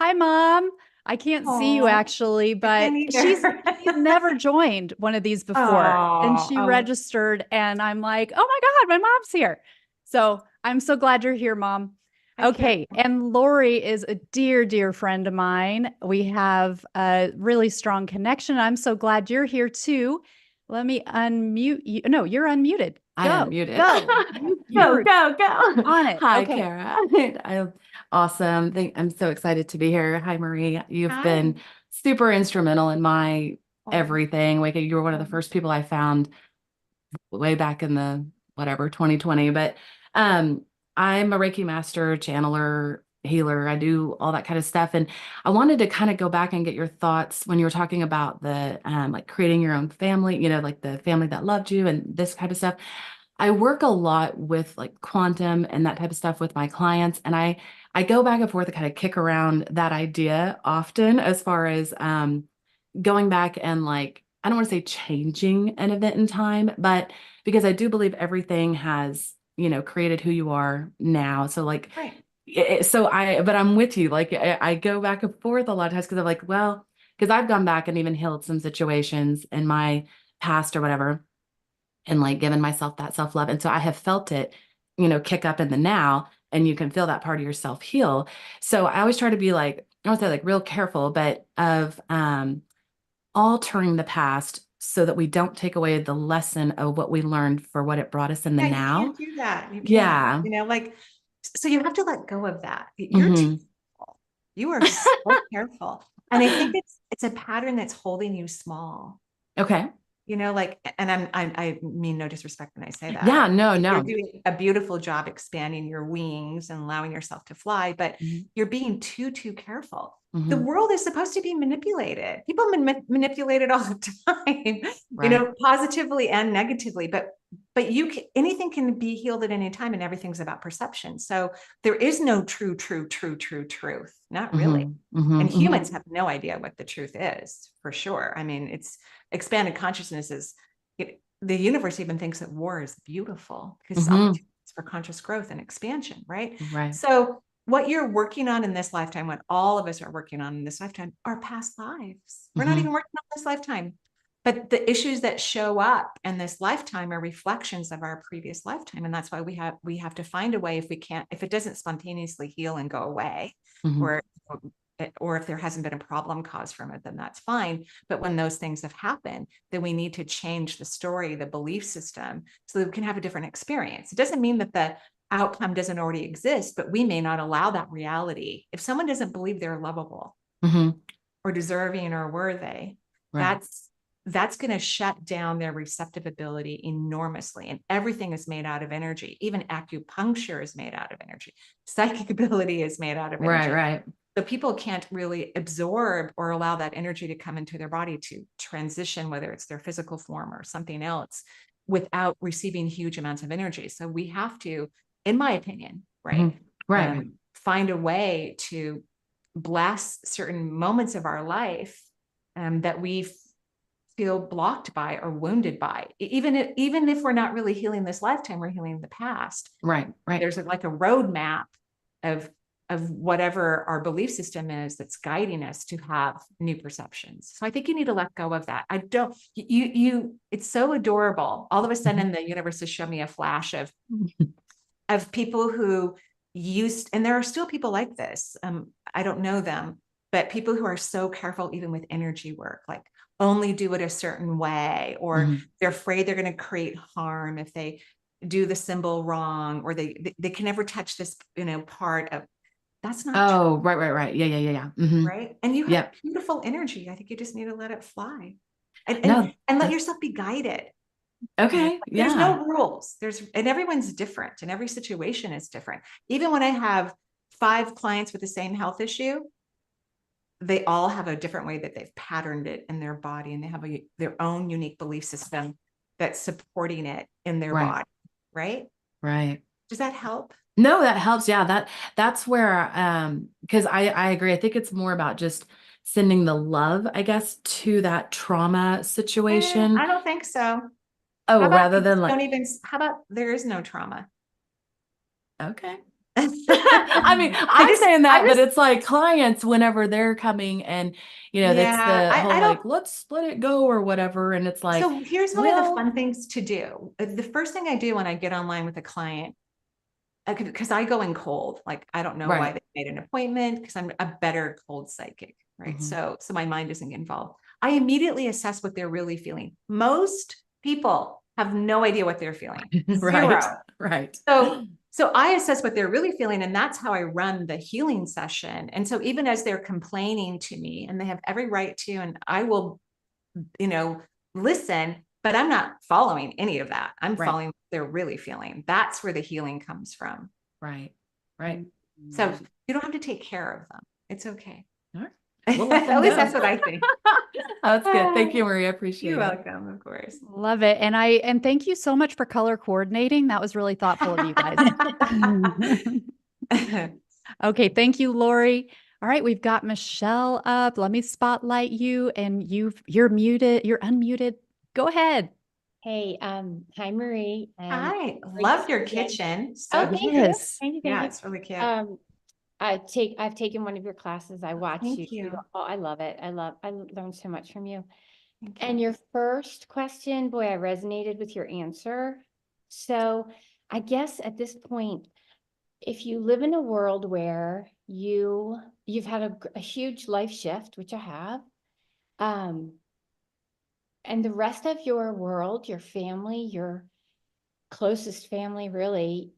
Hi, Mom. I can't see you oh, actually, I but can't she's either. never joined one of these before. And she Oh, registered and I'm like, "Oh my God, my mom's here." So, I'm so glad you're here, Mom. thank you. Okay, and Lori is a dear, dear friend of mine. We have a really strong connection. I'm so glad you're here too. Let me unmute you. No, you're unmuted. I unmuted. You're Go. on it. Hi, Okay. Kara. I'm awesome. I'm so excited to be here. Hi, Marie. You've Hi. been super instrumental in my Oh. everything. Like, you were one of the first people I found way back in the whatever 2020. But I'm a Reiki master, channeler, healer. I do all that kind of stuff. And I wanted to kind of go back and get your thoughts when you were talking about the like creating your own family, you know, like the family that loved you and this kind of stuff. I work a lot with like quantum and that type of stuff with my clients. And I go back and forth and kind of kick around that idea often as far as going back and like, I don't want to say changing an event in time, but because I do believe everything has, you know, created who you are now. So like, Right. but I'm with you. Like I go back and forth a lot of times because I'm like, well, because I've gone back and even healed some situations in my past or whatever, and like given myself that self-love. And so I have felt it, you know, kick up in the now, and you can feel that part of yourself heal. So I always try to be like, I don't say like real careful, but of altering the past so that we don't take away the lesson of what we learned for what it brought us in the Yeah, now. you can't do that. You can't, Yeah. you know, like, so you have to let go of that. You're too careful. You are so careful. And I think it's a pattern that's holding you small. Okay. You know, like, and I mean no disrespect when I say that. Yeah, no. You're doing a beautiful job expanding your wings and allowing yourself to fly, but you're being too careful. The world is supposed to be manipulated. People manipulated all the time, you know, positively and negatively, but anything can be healed at any time, and everything's about perception. So there is no truth, not really. And humans have no idea what the truth is, for sure. I mean, it's expanded consciousness is, the universe even thinks that war is beautiful because opportunities for conscious growth and expansion, right? So what you're working on in this lifetime, what all of us are working on in this lifetime, are past lives. We're not even working on this lifetime. But the issues that show up in this lifetime are reflections of our previous lifetime. And that's why we have to find a way, if it doesn't spontaneously heal and go away, or if there hasn't been a problem caused from it, then that's fine. But when those things have happened, then we need to change the story, the belief system, so that we can have a different experience. It doesn't mean that the outcome doesn't already exist, but we may not allow that reality. If someone doesn't believe they're lovable or deserving or worthy, that's going to shut down their receptive ability enormously. And everything is made out of energy. Even acupuncture is made out of energy. Psychic ability is made out of energy. Right. So people can't really absorb or allow that energy to come into their body to transition, whether it's their physical form or something else, without receiving huge amounts of energy. So we have to, in my opinion, find a way to bless certain moments of our life that we feel blocked by or wounded by. Even if we're not really healing this lifetime, we're healing the past. Right. There's like a roadmap of whatever our belief system is that's guiding us to have new perceptions. So I think you need to let go of that. It's so adorable. All of a sudden the universe has shown me a flash of people who and there are still people like this. I don't know them, but people who are so careful, even with energy work, like only do it a certain way, or they're afraid they're going to create harm if they do the symbol wrong, or they can never touch this, part of. That's not true. Right. Yeah. Right. And you have beautiful energy. I think you just need to let it fly and let yourself be guided. Okay. There's no rules. And everyone's different, and every situation is different. Even when I have 5 clients with the same health issue, they all have a different way that they've patterned it in their body, and they have their own unique belief system that's supporting it in their body. Right. Does that help? No, that helps. Yeah, that's where because I agree. I think it's more about just sending the love, I guess, to that trauma situation. I don't think so. Oh, rather than like, how about there is no trauma? Okay. I mean, I'm saying that, but it's like clients, whenever they're coming and, that's the whole like, let's split it go or whatever. And it's like, so here's one of the fun things to do. The first thing I do when I get online with a client, because I go in cold, like, I don't know why they made an appointment, because I'm a better cold psychic, right? So my mind doesn't get involved. I immediately assess what they're really feeling. Most people have no idea what they're feeling. Right. Zero. Right. So I assess what they're really feeling, and that's how I run the healing session. And so even as they're complaining to me, and they have every right to, and I will, listen, but I'm not following any of that. I'm Right. following what they're really feeling. That's where the healing comes from. Right. Right. So you don't have to take care of them. It's okay. All right. We'll let them At least know. that's what I think. That's good. Thank you, Marie. I appreciate You're it. welcome, of course. Love it. And thank you so much for color coordinating. That was really thoughtful of you guys. Okay, thank you, Lori. All right, we've got Michelle up. Let me spotlight you, and you're muted. You're unmuted. Go ahead. Hey, hi Marie. Hi, great love to your see you again. kitchen. Oh, So thank cute. you. Yes. Thank you. Yeah, Thank it's really cute. you. I've taken one of your classes. I watch Thank you. you. Oh, I love it. I learned so much from you. Thank you. And your first question, boy, I resonated with your answer. So I guess at this point, if you live in a world where you've had a huge life shift, which I have, and the rest of your world, your family, your closest family really,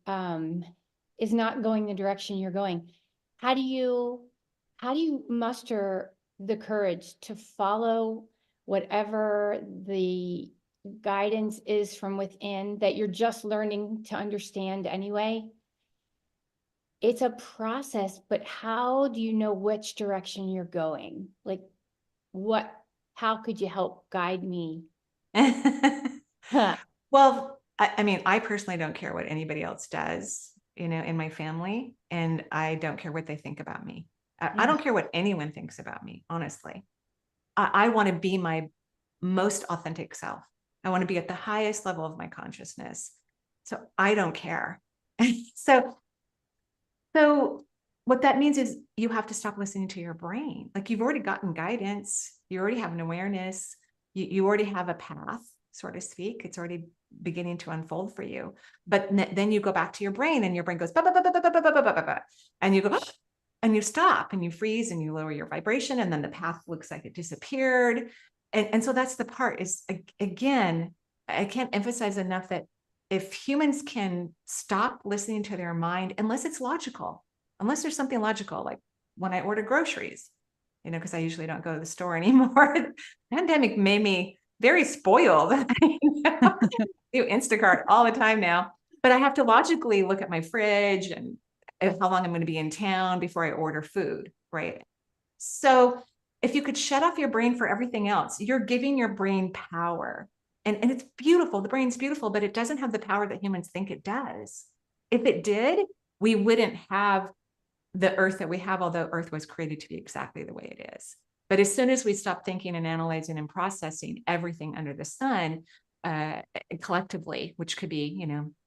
is not going the direction you're going. How do you muster the courage to follow whatever the guidance is from within that you're just learning to understand anyway? It's a process, but how do you know which direction you're going? Like how could you help guide me? Huh. Well, I mean, I personally don't care what anybody else does, in my family, and I don't care what they think about me. I don't care what anyone thinks about me, honestly. I want to be my most authentic self. I want to be at the highest level of my consciousness. So I don't care. So what that means is you have to stop listening to your brain. Like, you've already gotten guidance. You already have an awareness. You already have a path, so to speak. It's already beginning to unfold for you. But then you go back to your brain, and your brain goes, bah, bah, bah, bah, bah, bah, bah, bah, bah, bah, and you go, and you stop, and you freeze, and you lower your vibration, and then the path looks like it disappeared. And so that's the part is, again, I can't emphasize enough that if humans can stop listening to their mind, unless it's logical, unless there's something logical, like when I order groceries, because I usually don't go to the store anymore. The pandemic made me very spoiled. Do Instacart all the time now, but I have to logically look at my fridge and how long I'm going to be in town before I order food, right? So if you could shut off your brain for everything else, you're giving your brain power. And it's beautiful. The brain's beautiful, but it doesn't have the power that humans think it does. If it did, we wouldn't have the earth that we have, although earth was created to be exactly the way it is. But as soon as we stop thinking and analyzing and processing everything under the sun, collectively, which could be,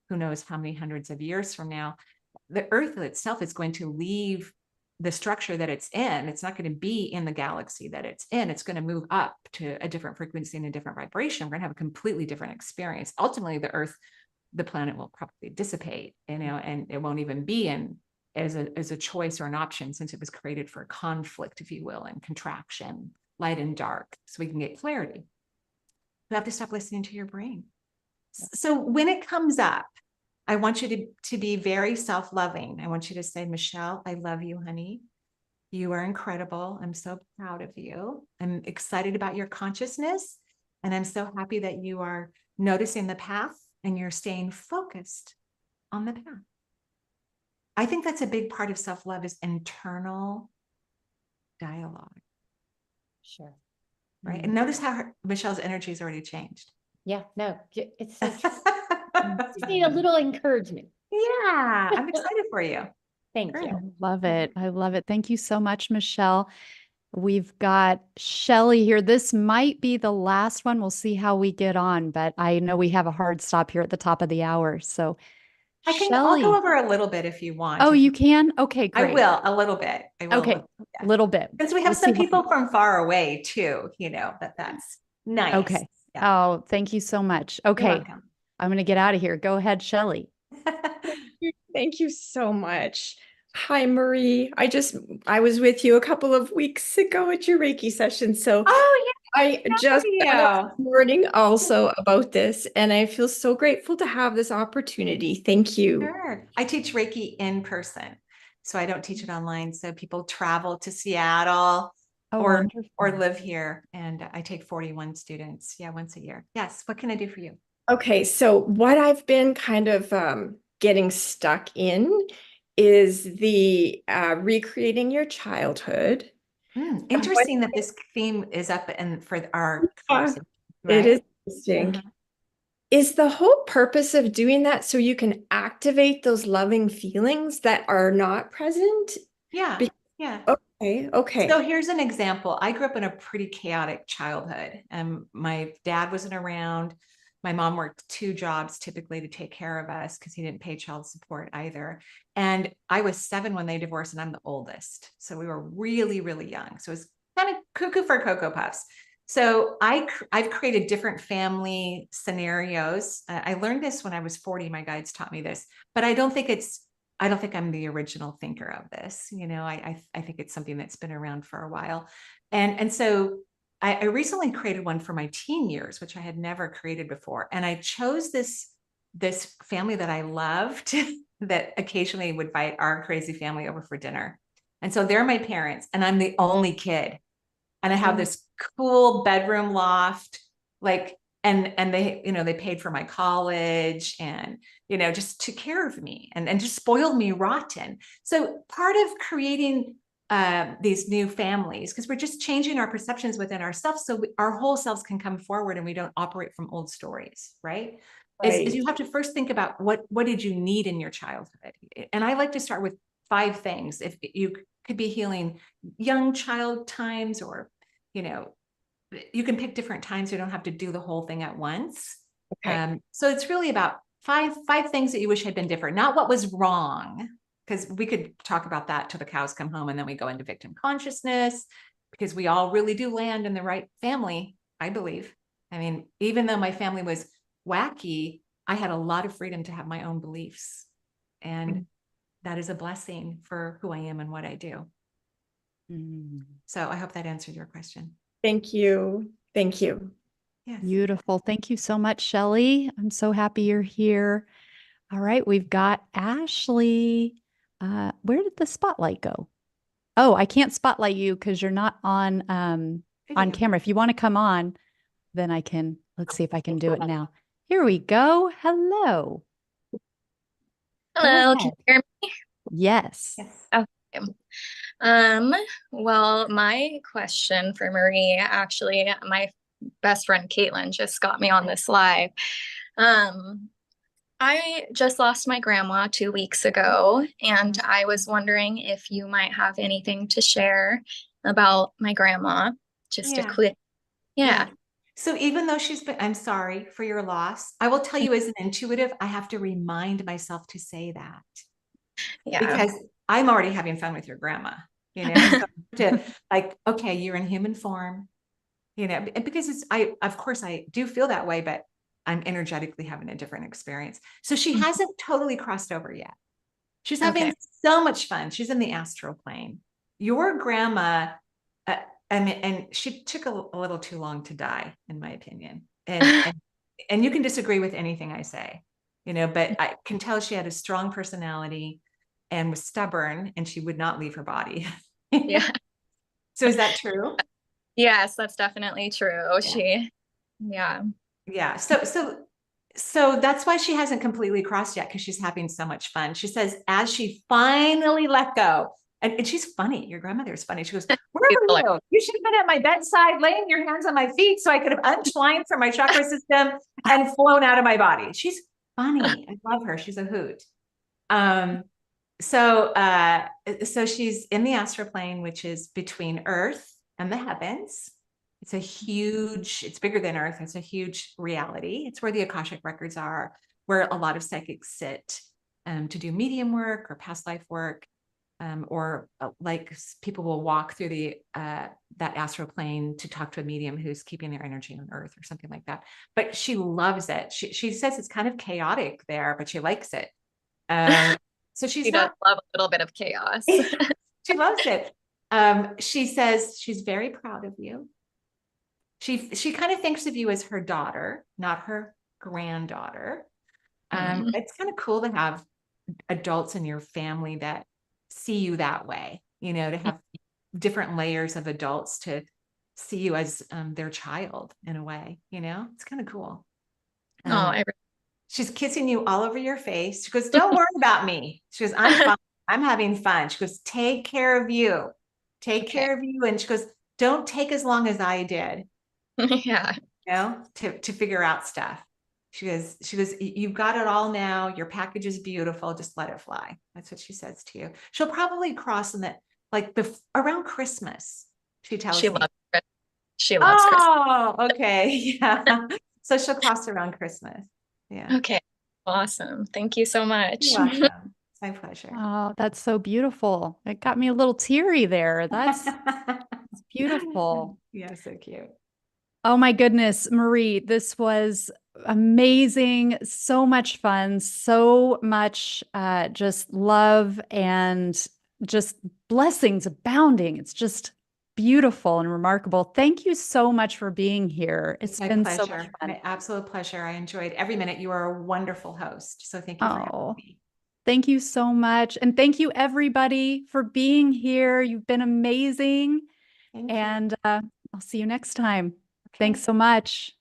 who knows how many hundreds of years from now, the earth itself is going to leave the structure that it's in. It's not going to be in the galaxy that it's in. It's going to move up to a different frequency and a different vibration. We're going to have a completely different experience. Ultimately, the planet will probably dissipate, and it won't even be in as a choice or an option, since it was created for conflict, if you will, and contraction, light and dark, so we can get clarity. You have to stop listening to your brain. So when it comes up, I want you to be very self-loving. I want you to say, Michelle, I love you, honey. You are incredible. I'm so proud of you. I'm excited about your consciousness. And I'm so happy that you are noticing the path and you're staying focused on the path. I think that's a big part of self-love, is internal dialogue. Sure. Right. And notice how Michelle's energy has already changed. Yeah, no, it's so true. Just need a little encouragement. Yeah, I'm excited for you. Thank Great. you. I love it. I love it. Thank you so much, Michelle. We've got Shelly here. This might be the last one. We'll see how we get on, but I know we have a hard stop here at the top of the hour. So I'll Shelly. go over a little bit if you want. Oh, you can? Okay, I great. will, a little bit. I will. Okay, a little bit. Since we have We'll some see how- people from far away too, that's nice. Okay. Yeah. Oh, thank you so much. You're Okay. welcome. I'm going to get out of here. Go ahead, Shelly. Thank you so much. Hi, Marie. I was with you a couple of weeks ago at your Reiki session. So Oh, I just found out this morning also about this, and I feel so grateful to have this opportunity. Thank you. Sure. I teach Reiki in person, so I don't teach it online. So people travel to Seattle Oh, or wonderful. live here, and I take 41 students, yeah, once a year. Yes. What can I do for you? Okay, so what I've been kind of getting stuck in is the recreating your childhood. Interesting that this theme is up and for our Yeah, conversation, it is right? interesting. Uh-huh. Is the whole purpose of doing that so you can activate those loving feelings that are not present? Yeah. Be- Yeah. okay, okay. So here's an example. I grew up in a pretty chaotic childhood. My dad wasn't around. My mom worked 2 jobs typically to take care of us because he didn't pay child support either. And I was 7 when they divorced, and I'm the oldest. So we were really, really young. So it was kind of cuckoo for Cocoa Puffs. So I've created different family scenarios. I learned this when I was 40. My guides taught me this, but I don't think I'm the original thinker of this. I think it's something that's been around for a while. And so I recently created one for my teen years, which I had never created before. And I chose this family that I loved that occasionally would invite our crazy family over for dinner. And so they're my parents, and I'm the only kid. And I have this cool bedroom loft, like, and they paid for my college, and just took care of me and just spoiled me rotten. So part of creating these new families, because we're just changing our perceptions within ourselves, so our whole selves can come forward and we don't operate from old stories, right? Is you have to first think about what did you need in your childhood. And I like to start with 5 things. If you could be healing young child times, or you can pick different times. You don't have to do the whole thing at once. Okay. So it's really about five things that you wish had been different, not what was wrong, because we could talk about that till the cows come home, and then we go into victim consciousness, because we all really do land in the right family, I believe. I mean, even though my family was wacky, I had a lot of freedom to have my own beliefs, and that is a blessing for who I am and what I do. So I hope that answered your question. Thank you. Thank you. Yes. Beautiful. Thank you so much, Shelley. I'm so happy you're here. All right, we've got Ashley. Where did the spotlight go? Oh, I can't spotlight you because you're not on Video. camera. If you want to come on, then I can. Let's see if I can do it now. Here we go. Hello. Hello, Go can ahead. you hear me? Yes. Yes. Okay. Well, my question for Marie, actually, my best friend Caitlin just got me on this live. I just lost my grandma 2 weeks ago, and I was wondering if you might have anything to share about my grandma. Just a Yeah. quick, yeah. So even though I'm sorry for your loss. I will tell you, as an intuitive, I have to remind myself to say that, Yeah. because I'm already having fun with your grandma, so to okay, you're in human form, because of course I do feel that way, but I'm energetically having a different experience. So she hasn't totally crossed over yet. She's having so much fun. She's in the astral plane. Your grandma, and she took a little too long to die, in my opinion. And you can disagree with anything I say, but I can tell she had a strong personality and was stubborn, and she would not leave her body. Yeah. So is that true? Yes, that's definitely true. Yeah. Yeah. So that's why she hasn't completely crossed yet, because she's having so much fun. She says, as she finally let go, and she's funny. Your grandmother is funny. She goes, where were you? You should have been at my bedside, laying your hands on my feet so I could have untwined from my chakra system and flown out of my body. She's funny. I love her. She's a hoot. So she's in the astral plane, which is between Earth and the heavens. It's bigger than Earth. It's a huge reality. It's where the Akashic records are, where a lot of psychics sit to do medium work or past life work, or like people will walk through that astral plane to talk to a medium who's keeping their energy on Earth or something like that. But she loves it. She says it's kind of chaotic there, but she likes it. So She does love a little bit of chaos. She loves it. She says she's very proud of you. She kind of thinks of you as her daughter, not her granddaughter. Mhm. It's kind of cool to have adults in your family that see you that way, to have different layers of adults to see you as their child in a way, it's kind of cool. Oh, I She's kissing you all over your face. She goes, don't worry about me. She goes, I'm fine. I'm having fun. She goes, take care of you. Take Okay. care of you. And she goes, don't take as long as I did, yeah. to figure out stuff. She goes, you've got it all now. Your package is beautiful. Just let it fly. That's what she says to you. She'll probably cross in that, like around Christmas, she tells She me. loves Chris. She loves Chris. Oh, okay. Yeah. So she'll cross around Christmas. Yeah. Okay. Awesome. Thank you so much. You're welcome. It's my pleasure. Oh, that's so beautiful. It got me a little teary there. That's beautiful. Yeah, so cute. Oh my goodness, Marie, this was amazing. So much fun, so much just love and just blessings abounding. It's just beautiful and remarkable. Thank you so much for being here. It's My been pleasure. so much fun. My absolute pleasure. I enjoyed every minute. You are a wonderful host. So thank you for having Oh, me. thank you so much. And thank you everybody for being here. You've been amazing. Thank you. And I'll see you next time. Okay. Thanks so much.